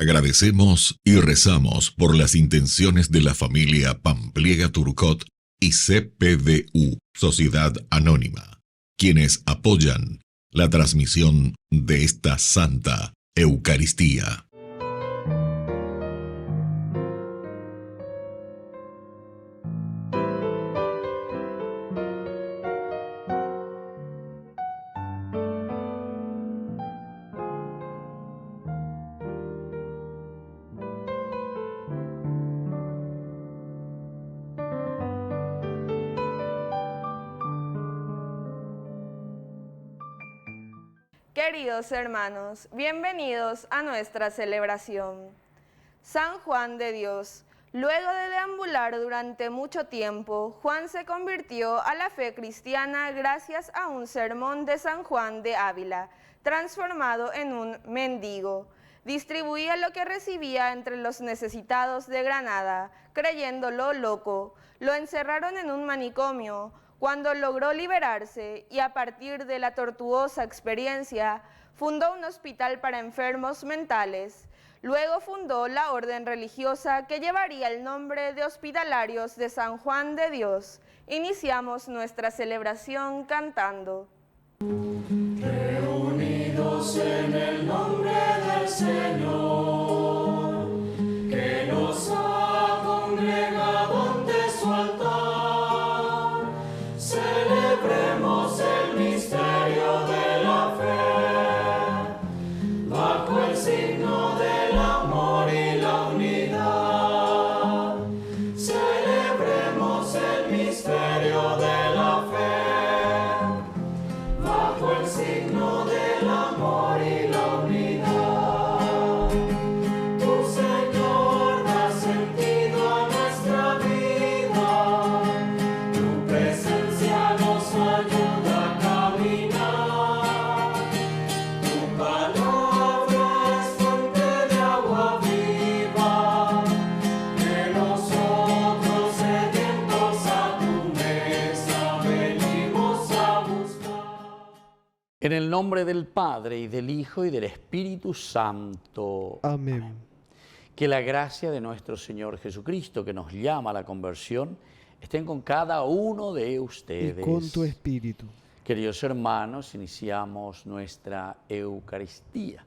Agradecemos y rezamos por las intenciones de la familia Pampliega Turcot y CPDU, Sociedad Anónima, quienes apoyan la transmisión de esta Santa Eucaristía. Queridos hermanos, bienvenidos a nuestra celebración. San Juan de Dios. Luego de deambular durante mucho tiempo, Juan se convirtió a la fe cristiana gracias a un sermón de San Juan de Ávila, transformado en un mendigo. Distribuía lo que recibía entre los necesitados de Granada, creyéndolo loco. Lo encerraron en un manicomio. Cuando logró liberarse y a partir de la tortuosa experiencia, fundó un hospital para enfermos mentales. Luego fundó la orden religiosa que llevaría el nombre de Hospitalarios de San Juan de Dios. Iniciamos nuestra celebración cantando. Reunidos en el nombre del Señor, que nos ha congregado ante su altar, celebremos el misterio de la fe, bajo el signo del amor y la unidad. Celebremos el misterio de la fe, bajo el signo del amor y la unidad. Tu Señor da sentido a nuestra vida, tu presencia nos ayuda a caminar. Tu palabra es fuente de agua viva, que nosotros sedientos a tu mesa venimos a buscar. En el nombre del Padre, y del Hijo, y del Espíritu Santo. Amén. Que la gracia de nuestro Señor Jesucristo, que nos llama a la conversión, estén con cada uno de Y ustedes. con tu espíritu. Queridos hermanos, iniciamos nuestra Eucaristía,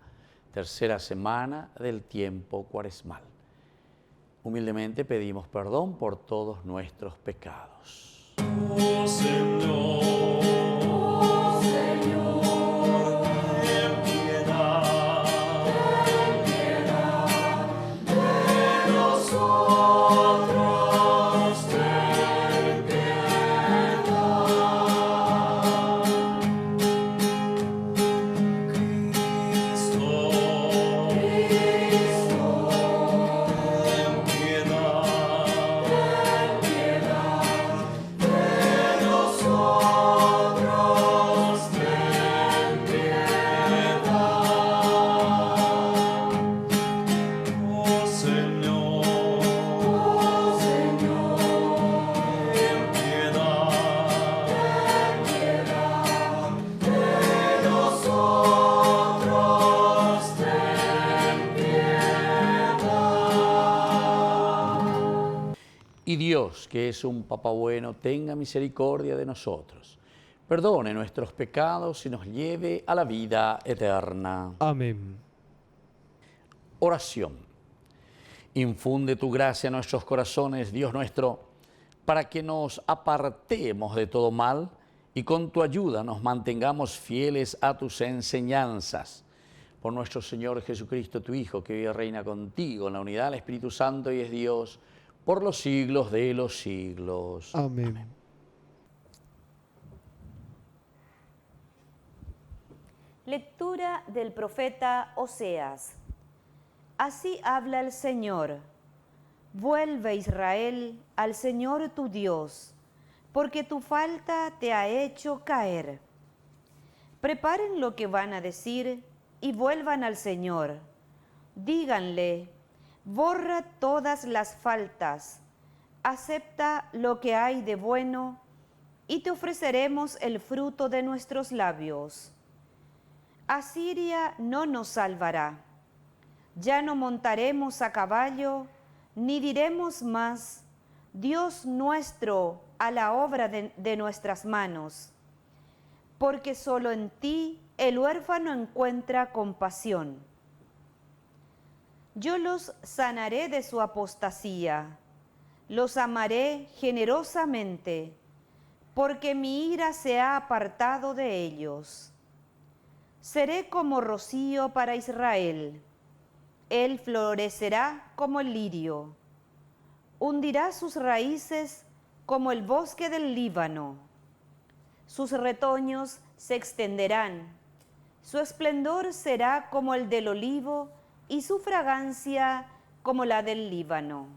tercera semana del tiempo cuaresmal. Humildemente pedimos perdón por todos nuestros pecados. Oh Señor, ten piedad de nosotros, ten piedad. Cristo, ten piedad de nosotros, ten piedad. Oh Señor, ten piedad de nosotros, ten piedad. Y Dios, que es un Papá bueno, tenga misericordia de nosotros, perdone nuestros pecados y nos lleve a la vida eterna. Amén. Oración. Infunde tu gracia en nuestros corazones, Dios nuestro, para que nos apartemos de todo mal y con tu ayuda nos mantengamos fieles a tus enseñanzas. Por nuestro Señor Jesucristo, tu Hijo, que vive y reina contigo en la unidad del Espíritu Santo y es Dios, por los siglos de los siglos. Amén. Lectura del profeta Oseas. Así habla el Señor. Vuelve, Israel, al Señor tu Dios, porque tu falta te ha hecho caer. Preparen lo que van a decir y vuelvan al Señor. Díganle, borra todas las faltas, acepta lo que hay de bueno y te ofreceremos el fruto de nuestros labios. Asiria no nos salvará. Ya no montaremos a caballo, ni diremos más, Dios nuestro, a la obra de nuestras manos, porque solo en ti el huérfano encuentra compasión. Yo los sanaré de su apostasía, los amaré generosamente, porque mi ira se ha apartado de ellos. Seré como rocío para Israel, él florecerá como el lirio, hundirá sus raíces como el bosque del Líbano. Sus retoños se extenderán, su esplendor será como el del olivo y su fragancia como la del Líbano.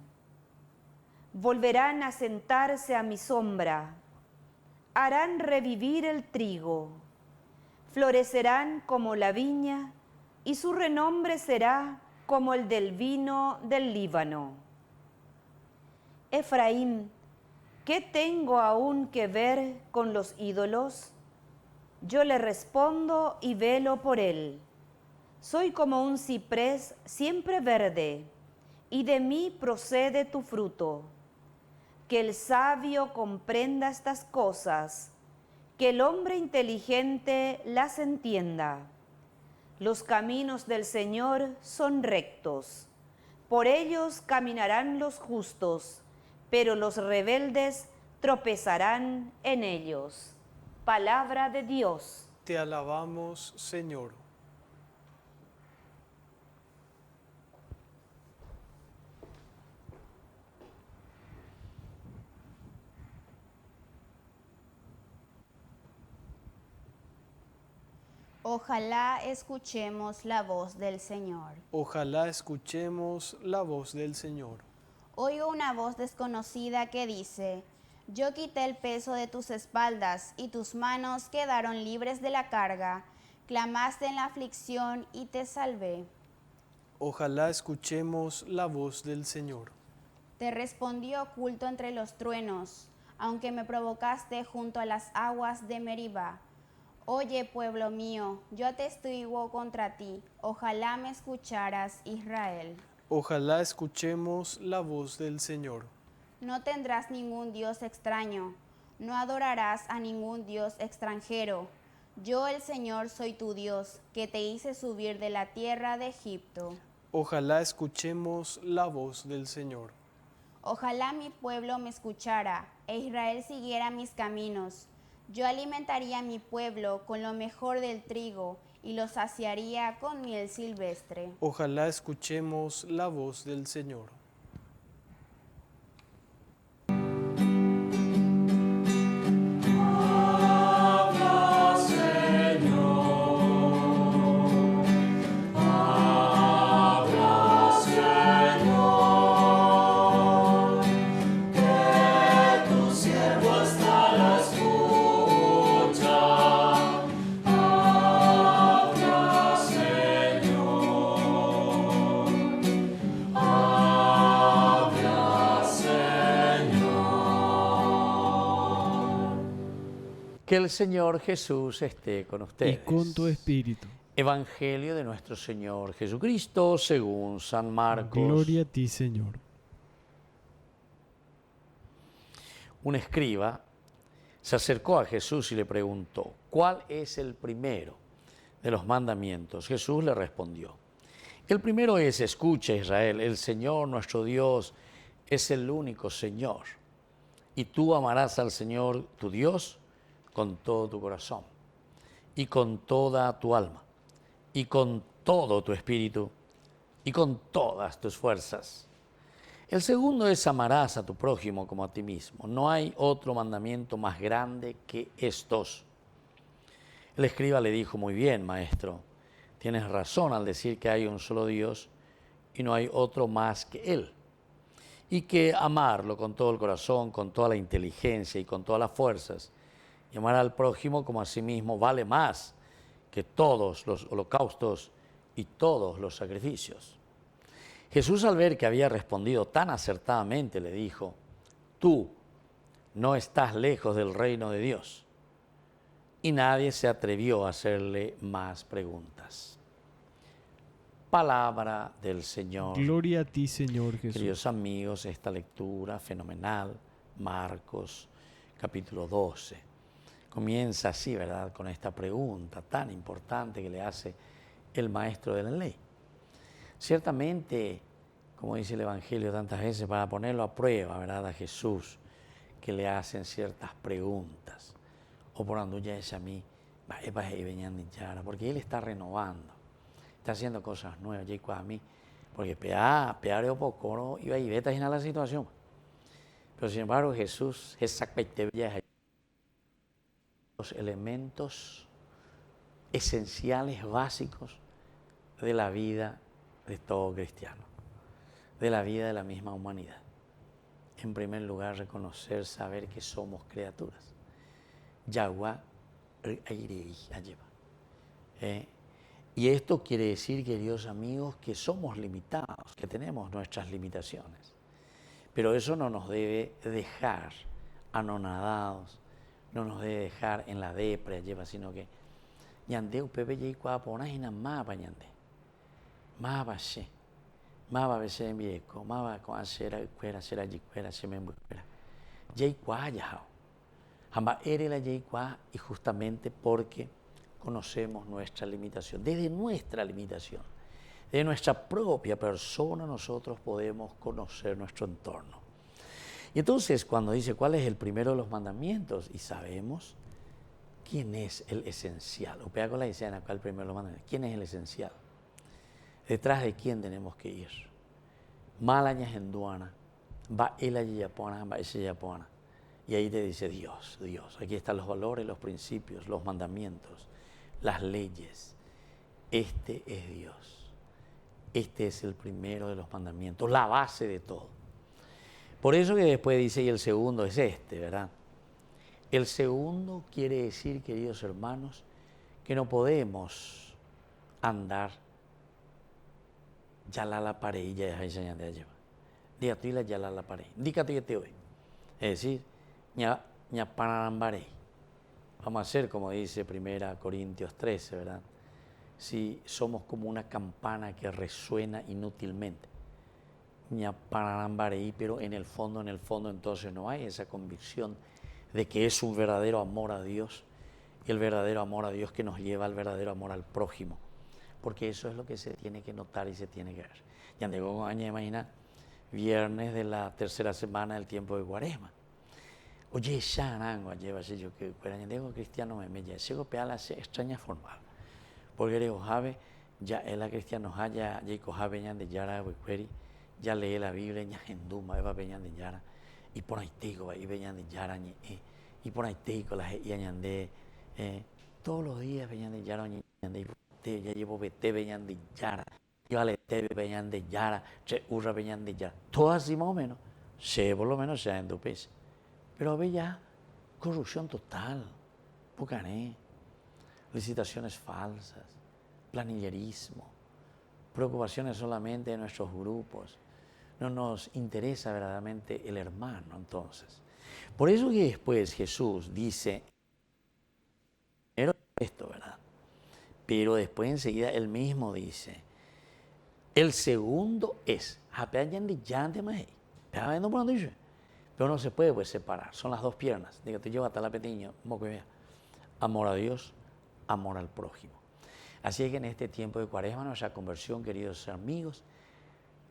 Volverán a sentarse a mi sombra, harán revivir el trigo, florecerán como la viña y su renombre será como el del vino del Líbano. Efraín, ¿qué tengo aún que ver con los ídolos? Yo le respondo y velo por él. Soy como un ciprés siempre verde, y de mí procede tu fruto. Que el sabio comprenda estas cosas, que el hombre inteligente las entienda. Los caminos del Señor son rectos, por ellos caminarán los justos, pero los rebeldes tropezarán en ellos. Palabra de Dios. Te alabamos, Señor. Ojalá escuchemos la voz del Señor. Ojalá escuchemos la voz del Señor. Oigo una voz desconocida que dice: yo quité el peso de tus espaldas y tus manos quedaron libres de la carga. Clamaste en la aflicción y te salvé. Ojalá escuchemos la voz del Señor. Te respondí oculto entre los truenos, aunque me provocaste junto a las aguas de Meribá. Oye, pueblo mío, yo atestiguo contra ti, ojalá me escucharas, Israel. Ojalá escuchemos la voz del Señor. No tendrás ningún dios extraño, no adorarás a ningún dios extranjero. Yo, el Señor, soy tu Dios, que te hice subir de la tierra de Egipto. Ojalá escuchemos la voz del Señor. Ojalá mi pueblo me escuchara, e Israel siguiera mis caminos. Yo alimentaría a mi pueblo con lo mejor del trigo, y lo saciaría con miel silvestre. Ojalá escuchemos la voz del Señor. Habla, Señor. Habla, Señor. Que tu siervo está a la escucha. Habla, Señor. Habla, Señor. Que el Señor Jesús esté con ustedes. Y con tu espíritu. Evangelio de nuestro Señor Jesucristo según San Marcos. Gloria a ti, Señor. Un escriba se acercó a Jesús y le preguntó: ¿cuál es el primero de los mandamientos? Jesús le respondió: el primero es: escucha, Israel, el Señor nuestro Dios es el único Señor, y tú amarás al Señor tu Dios con todo tu corazón, y con toda tu alma, y con todo tu espíritu, y con todas tus fuerzas. El segundo es: amarás a tu prójimo como a ti mismo. No hay otro mandamiento más grande que estos. El escriba le dijo: muy bien, maestro, tienes razón al decir que hay un solo Dios y no hay otro más que Él, y que amarlo con todo el corazón, con toda la inteligencia y con todas las fuerzas, y amar al prójimo como a sí mismo vale más que todos los holocaustos y todos los sacrificios. Jesús, al ver que había respondido tan acertadamente, le dijo: tú no estás lejos del reino de Dios. Y nadie se atrevió a hacerle más preguntas. Palabra del Señor. Gloria a ti, Señor Jesús. Queridos amigos, esta lectura fenomenal, Marcos capítulo 12, comienza así, ¿verdad?, con esta pregunta tan importante que le hace el maestro de la ley. Ciertamente, como dice el Evangelio tantas veces, para ponerlo a prueba, ¿verdad?, a Jesús, que le hacen ciertas preguntas. O por donde ya es a mí, porque Él está renovando, está haciendo cosas nuevas, y a mí, porque peor o poco, ¿no? Iba y vete a la situación. Pero sin embargo, Jesús, los elementos esenciales, básicos de la vida de todo cristiano, de la vida de la misma humanidad. En primer lugar, reconocer, saber que somos criaturas. Yahweh, y esto quiere decir, queridos amigos, que somos limitados, que tenemos nuestras limitaciones. Pero eso no nos debe dejar anonadados, no nos debe dejar en la depre, sino que ñande upepe y cuapona y mapa ñande. Mapa se. Mapa bese en viejo, mapa con acera cuera, cera y cuera, se me cuera. Yay cuayajao. Jamba ere la yay cua, y justamente porque conocemos nuestra limitación. Desde nuestra limitación, de nuestra propia persona, nosotros podemos conocer nuestro entorno. Y entonces, cuando dice cuál es el primero de los mandamientos, y sabemos quién es el esencial, o pega con la escena, cuál es el primero de los mandamientos, quién es el esencial, detrás de quién tenemos que ir. Malañas en duana, va el allí yapona, va ese yapona. Y ahí te dice Dios, Dios. Aquí están los valores, los principios, los mandamientos, las leyes. Este es Dios. Este es el primero de los mandamientos, la base de todo. Por eso que después dice, y el segundo es este, ¿verdad? El segundo quiere decir, queridos hermanos, que no podemos andar ya la pared y ya enseñan de allá. Diga tú y ya la pared. Diga tú y te hoy. Es decir, ña pararambaré. Vamos a hacer, como dice 1 Corintios 13, ¿verdad? Si somos como una campana que resuena inútilmente. Pero en el fondo entonces no hay esa convicción de que es un verdadero amor a Dios, y el verdadero amor a Dios que nos lleva al verdadero amor al prójimo, porque eso es lo que se tiene que notar y se tiene que ver. Ya llegó año, imagina, viernes de la tercera semana del tiempo de Cuaresma. Oye, ya nango lleva así yo que cuando digo cristiano me ya sigo peala se extraña formal, porque le ojabe ya el cristiano haya ya cojabe ñan de yara wequeri ya lee la Biblia ña henduma eva peñan de yara y por ahí tigo y veñan de yara y por ahí tigo la y añande todos los días veñan de yara ñande ya llevo vete veñan de yara yo ale te veñan de yara se urra veñan de yara todo así más o menos se por lo menos se endupece. Pero ve ya corrupción total, pucané, licitaciones falsas, planillerismo, preocupaciones solamente de nuestros grupos. No nos interesa verdaderamente el hermano, entonces. Por eso que después Jesús dice, esto, ¿verdad? Pero después enseguida él mismo dice, el segundo es, pero no se puede pues separar, son las dos piernas. Digo, te lleva hasta la petiño, amor a Dios, amor al prójimo. Así es que en este tiempo de Cuaresma, nuestra conversión, queridos amigos,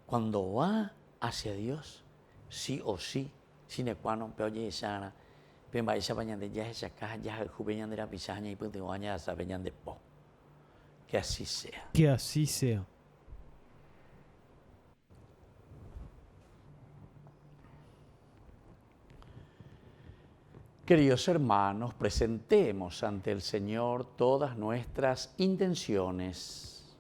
cuando va hacia Dios, sí o sí, sine qua non, pero oye, sana, pero va esa bañan de ya esa caja, ya jubeñan de la pisaña y pues de baña esa bañan de po. Que así sea. Que así sea. Queridos hermanos, presentemos ante el Señor todas nuestras intenciones.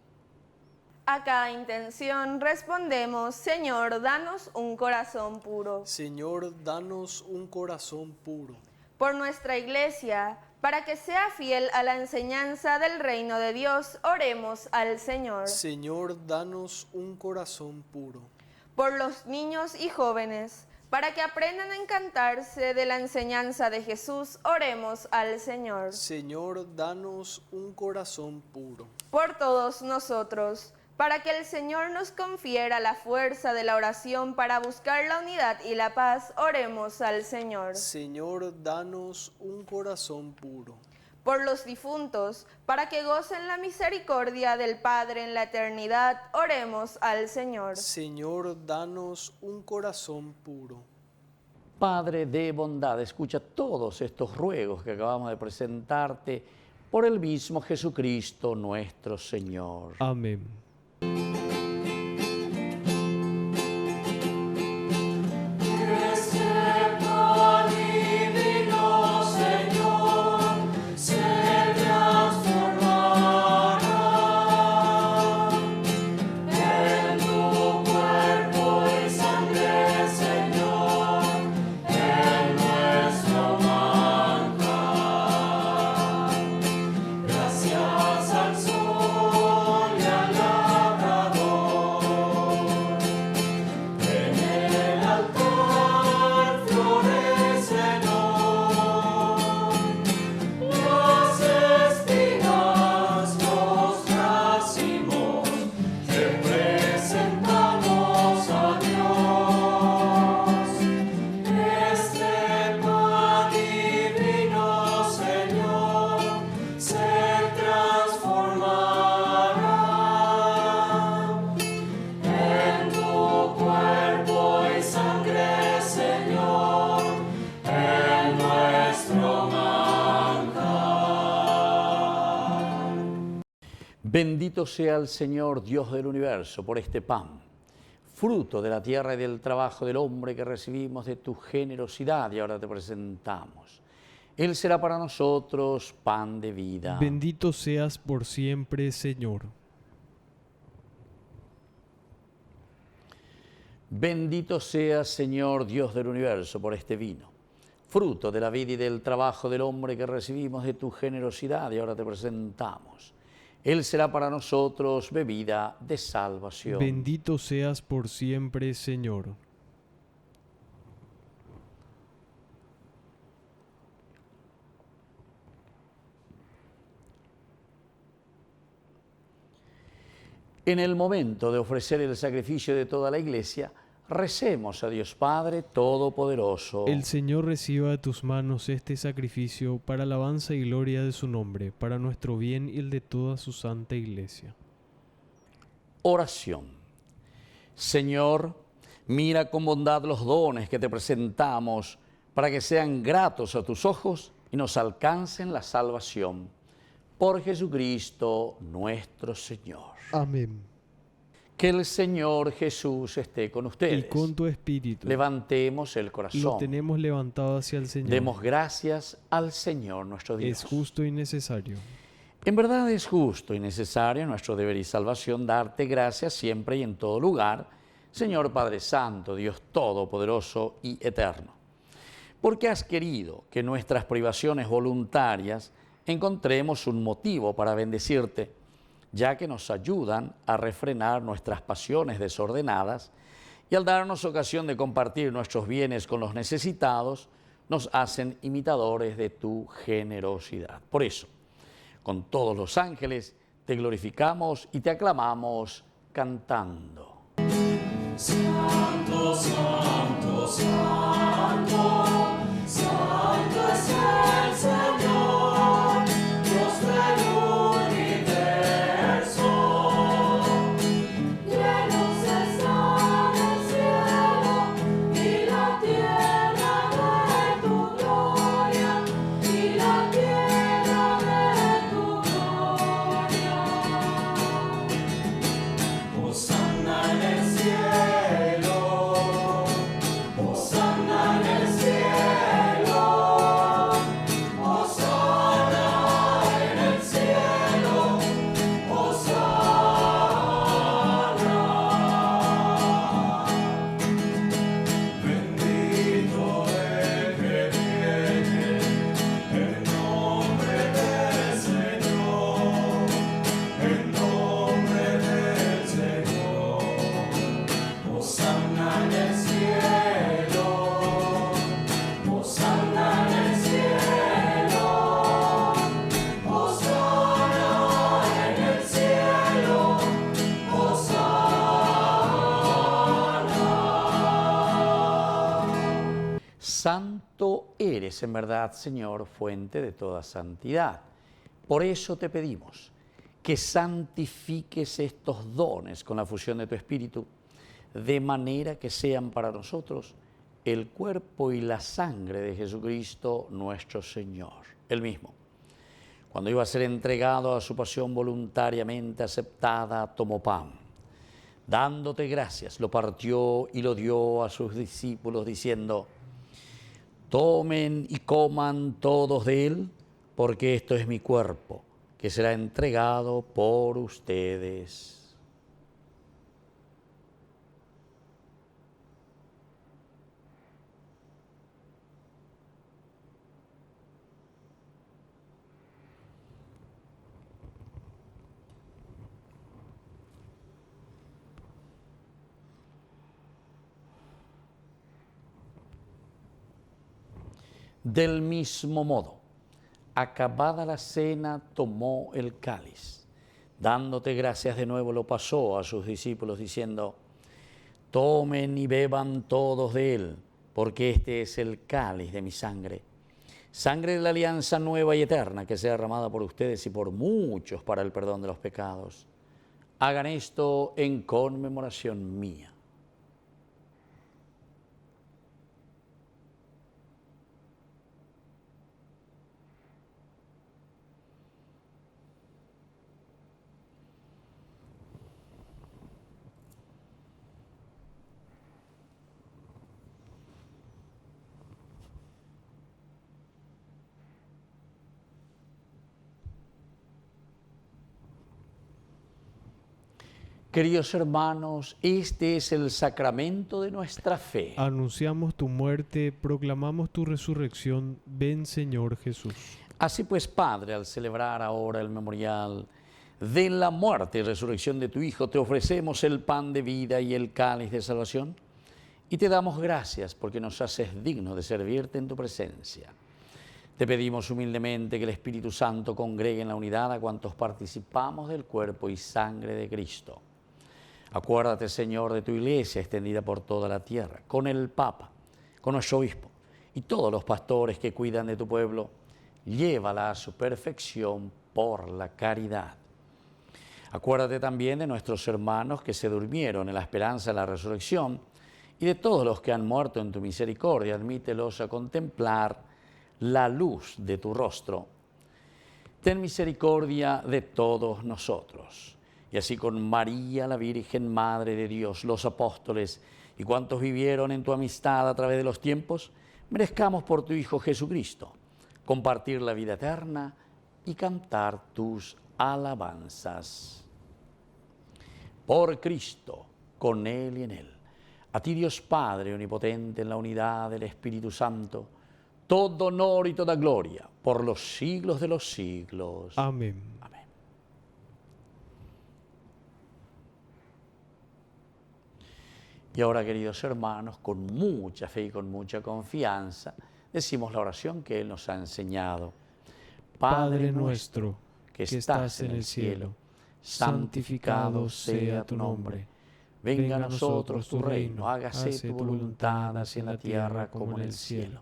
A cada intención respondemos, Señor, danos un corazón puro. Señor, danos un corazón puro. Por nuestra Iglesia, para que sea fiel a la enseñanza del reino de Dios, oremos al Señor. Señor, danos un corazón puro. Por los niños y jóvenes, para que aprendan a encantarse de la enseñanza de Jesús, oremos al Señor. Señor, danos un corazón puro. Por todos nosotros, Para que el Señor nos confiera la fuerza de la oración para buscar la unidad y la paz, oremos al Señor. Señor, danos un corazón puro. Por los difuntos, para que gocen la misericordia del Padre en la eternidad, oremos al Señor. Señor, danos un corazón puro. Padre de bondad, escucha todos estos ruegos que acabamos de presentarte por el mismo Jesucristo nuestro Señor. Amén. Bendito sea el Señor, Dios del universo, por este pan, fruto de la tierra y del trabajo del hombre que recibimos de tu generosidad y ahora te presentamos. Él será para nosotros pan de vida. Bendito seas por siempre, Señor. Bendito seas, Señor, Dios del universo, por este vino, fruto de la vida y del trabajo del hombre que recibimos de tu generosidad y ahora te presentamos. Él será para nosotros bebida de salvación. Bendito seas por siempre, Señor. En el momento de ofrecer el sacrificio de toda la Iglesia, recemos a Dios Padre Todopoderoso. El Señor reciba de tus manos este sacrificio para alabanza y gloria de su nombre, para nuestro bien y el de toda su santa Iglesia. Oración. Señor, mira con bondad los dones que te presentamos para que sean gratos a tus ojos y nos alcancen la salvación. Por Jesucristo nuestro Señor. Amén. Que el Señor Jesús esté con ustedes. Y con tu espíritu. Levantemos el corazón. Lo tenemos levantado hacia el Señor. Demos gracias al Señor nuestro Dios. Es justo y necesario. En verdad es justo y necesario, nuestro deber y salvación, darte gracias siempre y en todo lugar, Señor Padre Santo, Dios Todopoderoso y Eterno. Porque has querido que nuestras privaciones voluntarias encontremos un motivo para bendecirte, ya que nos ayudan a refrenar nuestras pasiones desordenadas y al darnos ocasión de compartir nuestros bienes con los necesitados, nos hacen imitadores de tu generosidad. Por eso, con todos los ángeles, te glorificamos y te aclamamos cantando. Santo, santo, santo, santo es el Señor, Dios del universo. Llenos están el cielo y la tierra de tu gloria, y la tierra de tu gloria. Hosanna en el cielo, Hosanna Santo eres en verdad, Señor, fuente de toda santidad. Por eso te pedimos que santifiques estos dones con la fusión de tu Espíritu, de manera que sean para nosotros el cuerpo y la sangre de Jesucristo nuestro Señor. Él mismo, cuando iba a ser entregado a su pasión voluntariamente aceptada, tomó pan. Dándote gracias, lo partió y lo dio a sus discípulos, diciendo: tomen y coman todos de él, porque esto es mi cuerpo, que será entregado por ustedes. Del mismo modo, acabada la cena, tomó el cáliz. Dándote gracias de nuevo, lo pasó a sus discípulos, diciendo: tomen y beban todos de él, porque este es el cáliz de mi sangre. Sangre de la alianza nueva y eterna, que sea derramada por ustedes y por muchos para el perdón de los pecados. Hagan esto en conmemoración mía. Queridos hermanos, este es el sacramento de nuestra fe. Anunciamos tu muerte, proclamamos tu resurrección. Ven, Señor Jesús. Así pues, Padre, al celebrar ahora el memorial de la muerte y resurrección de tu Hijo, te ofrecemos el pan de vida y el cáliz de salvación, y te damos gracias porque nos haces dignos de servirte en tu presencia. Te pedimos humildemente que el Espíritu Santo congregue en la unidad a cuantos participamos del cuerpo y sangre de Cristo. Acuérdate, Señor, de tu iglesia extendida por toda la tierra, con el Papa, con nuestro obispo y todos los pastores que cuidan de tu pueblo. Llévala a su perfección por la caridad. Acuérdate también de nuestros hermanos que se durmieron en la esperanza de la resurrección y de todos los que han muerto en tu misericordia. Admítelos a contemplar la luz de tu rostro. Ten misericordia de todos nosotros. Y así con María, la Virgen Madre de Dios, los apóstoles y cuantos vivieron en tu amistad a través de los tiempos, merezcamos por tu Hijo Jesucristo compartir la vida eterna y cantar tus alabanzas. Por Cristo, con Él y en Él, a ti Dios Padre omnipotente en la unidad del Espíritu Santo, todo honor y toda gloria por los siglos de los siglos. Amén. Y ahora, queridos hermanos, con mucha fe y con mucha confianza, decimos la oración que Él nos ha enseñado. Padre nuestro, que estás en el cielo, santificado sea tu nombre. Venga a nosotros tu reino, hágase tu voluntad, así en la tierra como en el cielo.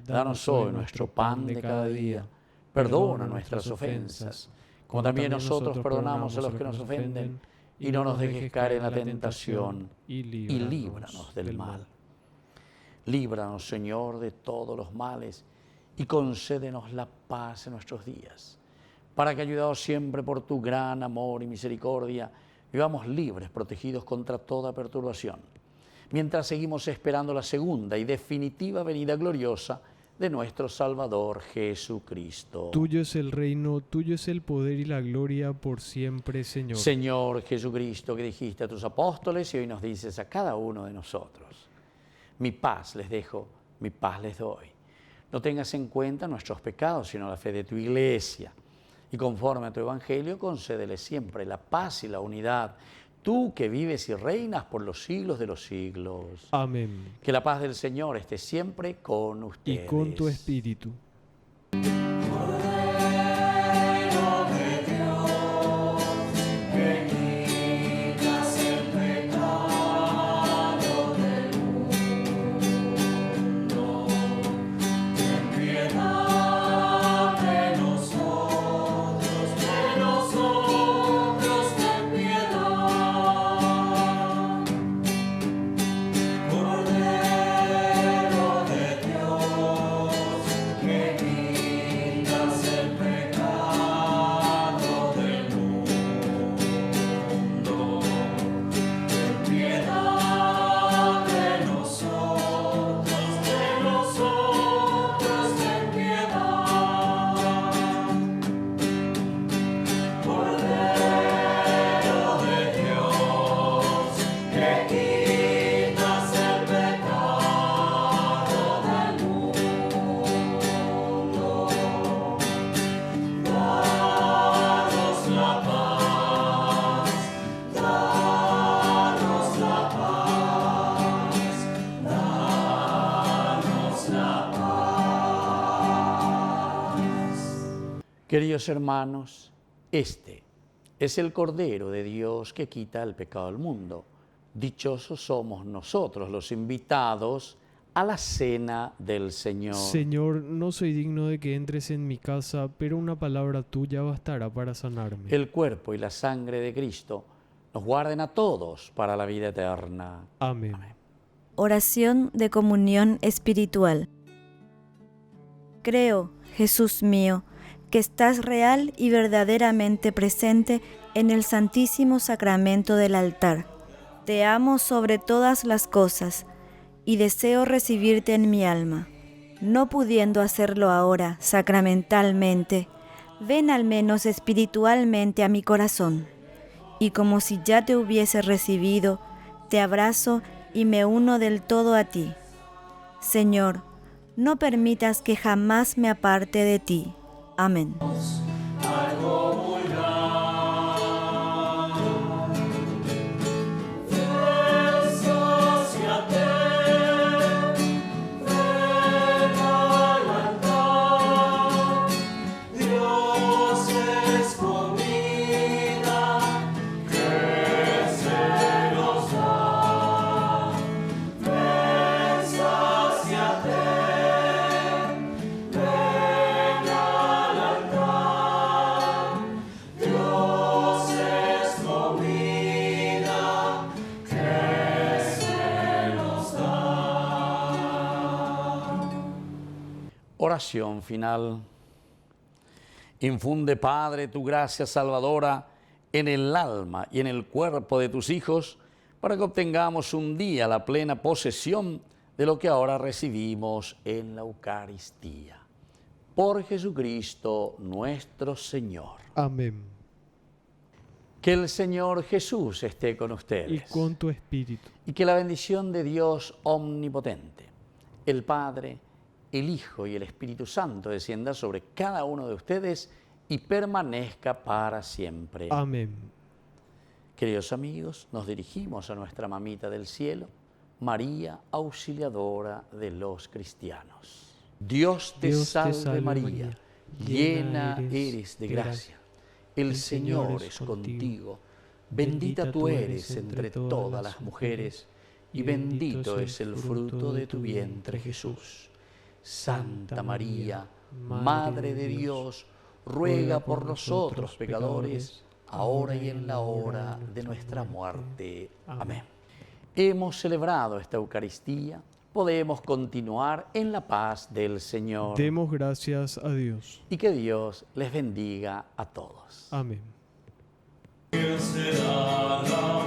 Danos hoy nuestro pan de cada día. Perdona nuestras ofensas, como también nosotros perdonamos a los que nos ofenden. Y no nos dejes caer en la tentación, y líbranos del mal. Líbranos, Señor, de todos los males, y concédenos la paz en nuestros días, para que, ayudados siempre por tu gran amor y misericordia, vivamos libres, protegidos contra toda perturbación, mientras seguimos esperando la segunda y definitiva venida gloriosa de nuestro Salvador Jesucristo. Tuyo es el reino, tuyo es el poder y la gloria por siempre, Señor. Señor Jesucristo, que dijiste a tus apóstoles y hoy nos dices a cada uno de nosotros: mi paz les dejo, mi paz les doy. No tengas en cuenta nuestros pecados, sino la fe de tu iglesia. Y conforme a tu evangelio, concédele siempre la paz y la unidad. Tú que vives y reinas por los siglos de los siglos. Amén. Que la paz del Señor esté siempre con ustedes. Y con tu espíritu. El pecado del mundo. Queridos hermanos, este es el Cordero de Dios que quita el pecado del mundo. Dichosos somos nosotros los invitados a la cena del Señor. Señor, no soy digno de que entres en mi casa, pero una palabra tuya bastará para sanarme. El cuerpo y la sangre de Cristo nos guarden a todos para la vida eterna. Amén. Oración de comunión espiritual. Creo, Jesús mío, que estás real y verdaderamente presente en el Santísimo Sacramento del altar. Te amo sobre todas las cosas y deseo recibirte en mi alma. No pudiendo hacerlo ahora sacramentalmente, ven al menos espiritualmente a mi corazón. Y como si ya te hubiese recibido, te abrazo y me uno del todo a ti. Señor, no permitas que jamás me aparte de ti. Amén. Oración final. Infunde, Padre, tu gracia salvadora en el alma y en el cuerpo de tus hijos, para que obtengamos un día la plena posesión de lo que ahora recibimos en la Eucaristía. Por Jesucristo nuestro Señor. Amén. Que el Señor Jesús esté con Y ustedes. con tu espíritu. Y que la bendición de Dios omnipotente, el Padre, el Hijo y el Espíritu Santo descienda sobre cada uno de ustedes y permanezca para siempre. Amén. Queridos amigos, nos dirigimos a nuestra mamita del cielo, María, auxiliadora de los cristianos. Dios te salve María, llena eres de gracia. El Señor es contigo. Bendita tú eres entre todas las mujeres y bendito es el fruto de tu vientre, Jesús. Santa María, Madre de Dios, ruega por nosotros pecadores, ahora y en la hora de nuestra muerte. Amén. Hemos celebrado esta Eucaristía, podemos continuar en la paz del Señor. Demos gracias a Dios. Y que Dios les bendiga a todos. Amén. será la